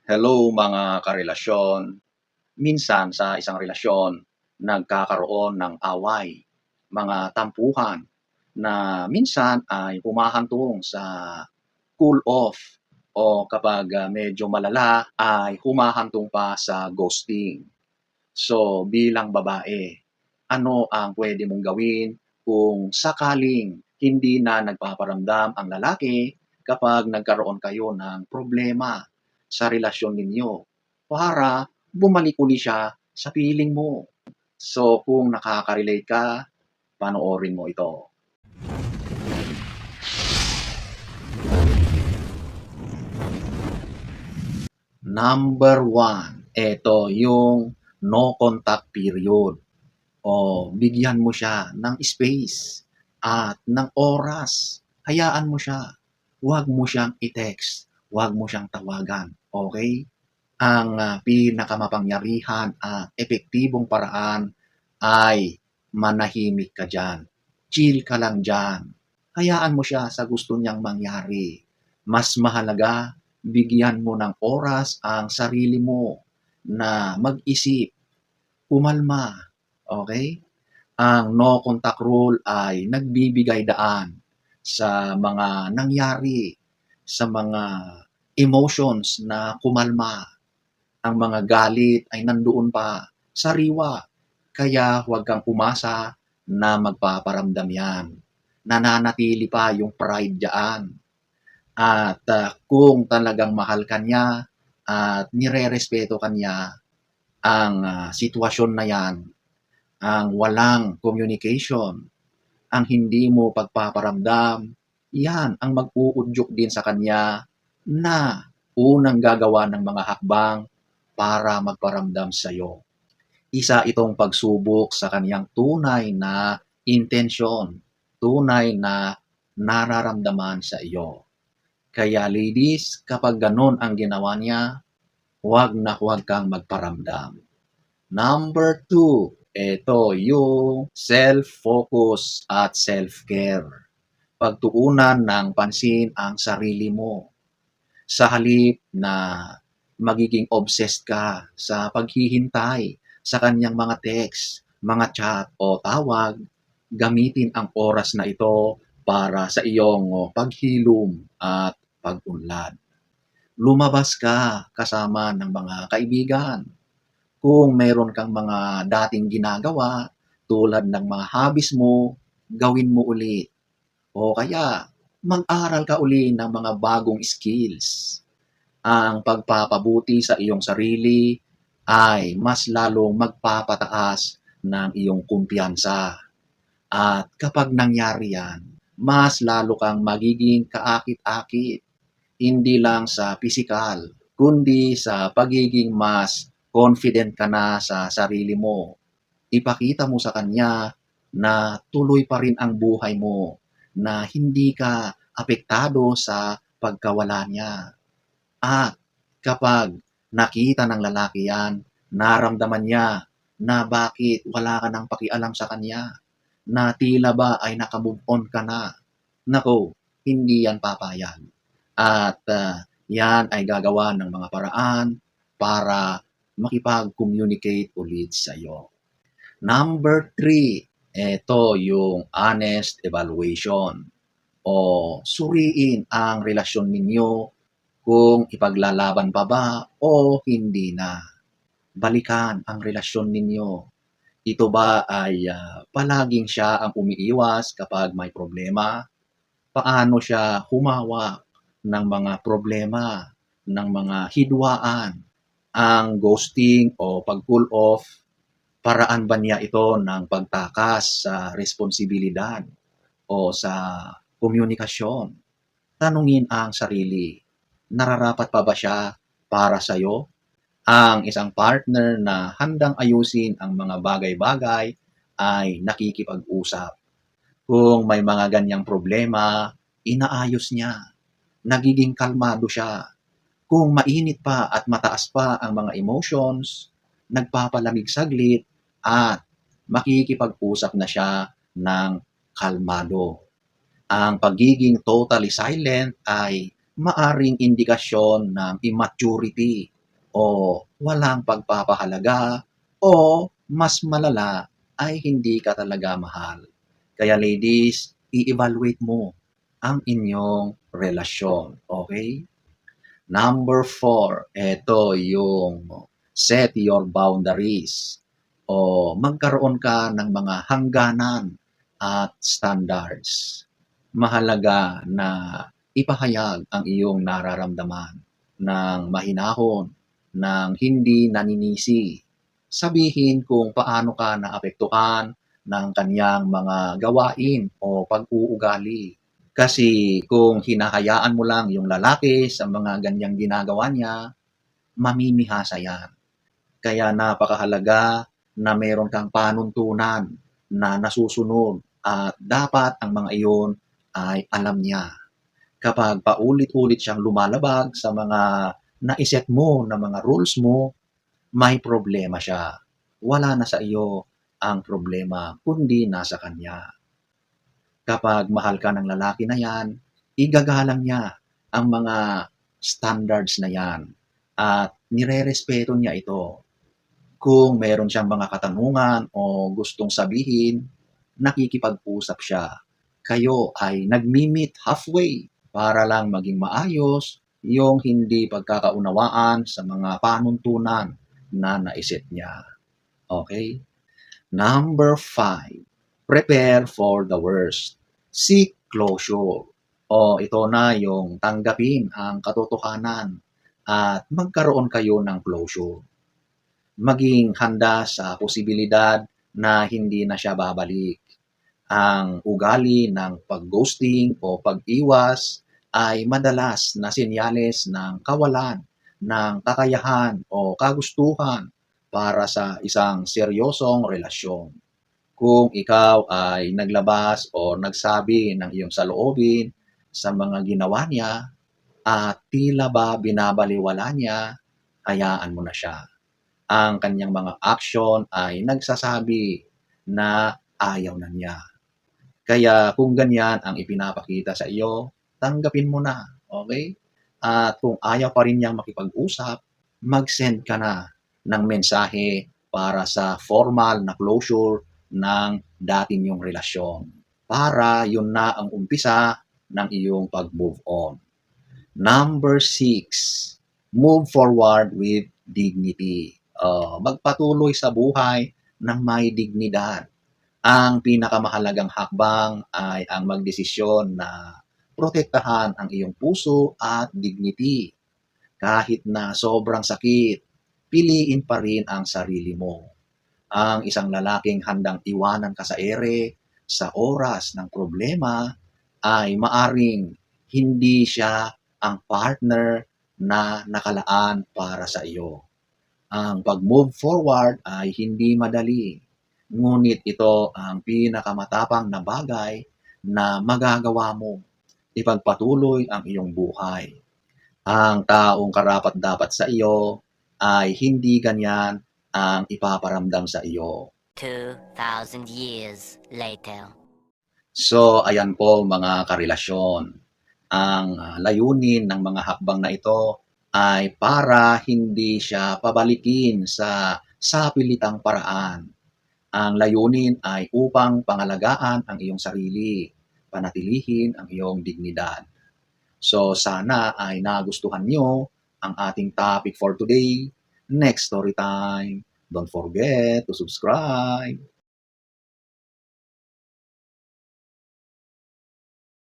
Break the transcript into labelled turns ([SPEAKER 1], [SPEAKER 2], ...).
[SPEAKER 1] Hello mga karelasyon. Minsan sa isang relasyon, nagkakaroon ng away, mga tampuhan na minsan ay humahantong sa cool off o kapag medyo malala ay humahantong pa sa ghosting. So bilang babae, ano ang pwede mong gawin kung sakaling hindi na nagpaparamdam ang lalaki kapag nagkaroon kayo ng problema sa relasyon ninyo para bumalik uli siya sa piling mo? So kung nakaka-relate ka, panoorin mo ito. Number one, eto yung no contact period. O bigyan mo siya ng space at ng oras. Hayaan mo siya. Huwag mo siyang i-text. Huwag mo siyang tawagan. Okay? Ang pinakamapangyarihan at epektibong paraan ay manahimik ka diyan. Chill ka lang diyan. Hayaan mo siya sa gusto niyang mangyari. Mas mahalaga, bigyan mo ng oras ang sarili mo na mag-isip, kumalma. Okay? Ang no contact rule ay nagbibigay daan sa mga nangyari, sa mga emotions na kumalma. Ang mga galit ay nandoon pa, sariwa. Kaya huwag kang umasa na magpaparamdam yan. Nananatili pa yung pride dyan. At kung talagang mahal ka niya at nire-respeto ka niya, ang sitwasyon na yan, ang walang communication, ang hindi mo pagpaparamdam, yan ang mag-uudyok din sa kanya na unang gagawa ng mga hakbang para magparamdam sa iyo. Isa itong pagsubok sa kaniyang tunay na intensyon, tunay na nararamdaman sa iyo. Kaya ladies, kapag ganon ang ginawa niya, huwag na huwag kang magparamdam. Number two, ito yung self-focus at self-care. Pagtuunan ng pansin ang sarili mo. Sa halip na magiging obsessed ka sa paghihintay sa kanyang mga text, mga chat o tawag, gamitin ang oras na ito para sa iyong paghilom at pag-unlad. Lumabas ka kasama ng mga kaibigan. Kung meron kang mga dating ginagawa tulad ng mga hobbies mo, gawin mo ulit. O kaya mag-aral ka uli ng mga bagong skills. Ang pagpapabuti sa iyong sarili ay mas lalong magpapataas ng iyong kumpiyansa. At kapag nangyari yan, mas lalo kang magiging kaakit-akit. Hindi lang sa pisikal, kundi sa pagiging mas confident ka na sa sarili mo. Ipakita mo sa kanya na tuloy pa rin ang buhay mo, na hindi ka apektado sa pagkawala niya. At kapag nakita ng lalaki yan, naramdaman niya na bakit wala ka nang pakialam sa kanya, na tila ba ay nakamove on ka na. Nako, hindi yan papayag. At yan ay gagawa ng mga paraan para makipag-communicate ulit sa iyo. Number three, ito yung honest evaluation o suriin ang relasyon ninyo kung ipaglalaban pa ba o hindi na. Balikan ang relasyon ninyo. Ito ba ay palaging siya ang umiiwas kapag may problema? Paano siya humawak ng mga problema, ng mga hidwaan? Ang ghosting o pag-pull off, paraan ba niya ito ng pagtakas sa responsibilidad o sa komunikasyon? Tanungin ang sarili, nararapat pa ba siya para sa iyo? Ang isang partner na handang ayusin ang mga bagay-bagay ay nakikipag-usap. Kung may mga ganyang problema, inaayos niya. Nagiging kalmado siya. Kung mainit pa at mataas pa ang mga emotions, nagpapalamig saglit at makikipag-usap na siya ng kalmado. Ang pagiging totally silent ay maaring indikasyon ng immaturity o walang pagpapahalaga o mas malala ay hindi ka talaga mahal. Kaya ladies, i-evaluate mo ang inyong relasyon, okay? Number 4, eto yung set your boundaries o magkaroon ka ng mga hangganan at standards. Mahalaga na ipahayag ang iyong nararamdaman ng mahinahon, ng hindi naninisi. Sabihin kung paano ka naapektuhan ng kaniyang mga gawain o pag-uugali. Kasi kung hinahayaan mo lang yung lalaki sa mga ganyang ginagawa niya, mamimihasa yan. Kaya napakahalaga na meron kang panuntunan na nasusunod at dapat ang mga iyon ay alam niya. Kapag paulit-ulit siyang lumalabag sa mga naiset mo na mga rules mo, may problema siya. Wala na sa iyo ang problema, kundi nasa kanya. Kapag mahal ka ng lalaki na yan, igagalang niya ang mga standards na yan at nirerespeto niya ito. Kung meron siyang mga katanungan o gustong sabihin, nakikipag-usap siya. Kayo ay nagmi-meet halfway para lang maging maayos yung hindi pagkakaunawaan sa mga panuntunan na naiset niya. Okay? Number 5, prepare for the worst. Seek closure. O ito na yung tanggapin ang katotohanan at magkaroon kayo ng closure. Maging handa sa posibilidad na hindi na siya babalik. Ang ugali ng pag-ghosting o pag-iwas ay madalas na senyales ng kawalan ng kakayahan o kagustuhan para sa isang seryosong relasyon. Kung ikaw ay naglabas o nagsabi ng iyong saloobin sa mga ginawa niya at tila ba binabaliwala niya, hayaan mo na siya. Ang kanyang mga action ay nagsasabi na ayaw na niya. Kaya kung ganyan ang ipinapakita sa iyo, tanggapin mo na, okay? At kung ayaw pa rin niyang makipag-usap, mag-send ka na ng mensahe para sa formal na closure ng dati niyong relasyon. Para yun na ang umpisa ng iyong pag-move on. Number 6, move forward with dignity. Magpatuloy sa buhay ng may dignidad. Ang pinakamahalagang hakbang ay ang magdesisyon na protektahan ang iyong puso at dignity. Kahit na sobrang sakit, piliin pa rin ang sarili mo. Ang isang lalaking handang iwanan ka sa ere sa oras ng problema ay maaring hindi siya ang partner na nakalaan para sa iyo. Ang pag-move forward ay hindi madali, ngunit ito ang pinakamatapang na bagay na magagawa mo. Ipagpatuloy ang iyong buhay. Ang taong karapat-dapat sa iyo ay hindi ganyan ang ipaparamdam sa iyo.
[SPEAKER 2] 2,000 years later.
[SPEAKER 1] So, ayan po mga karelasyon. Ang layunin ng mga hakbang na ito ay para hindi siya pabalikin sa sapilitang paraan. Ang layunin ay upang pangalagaan ang iyong sarili, panatilihin ang iyong dignidad. So sana ay nagustuhan nyo ang ating topic for today. Next story time. Don't forget to subscribe.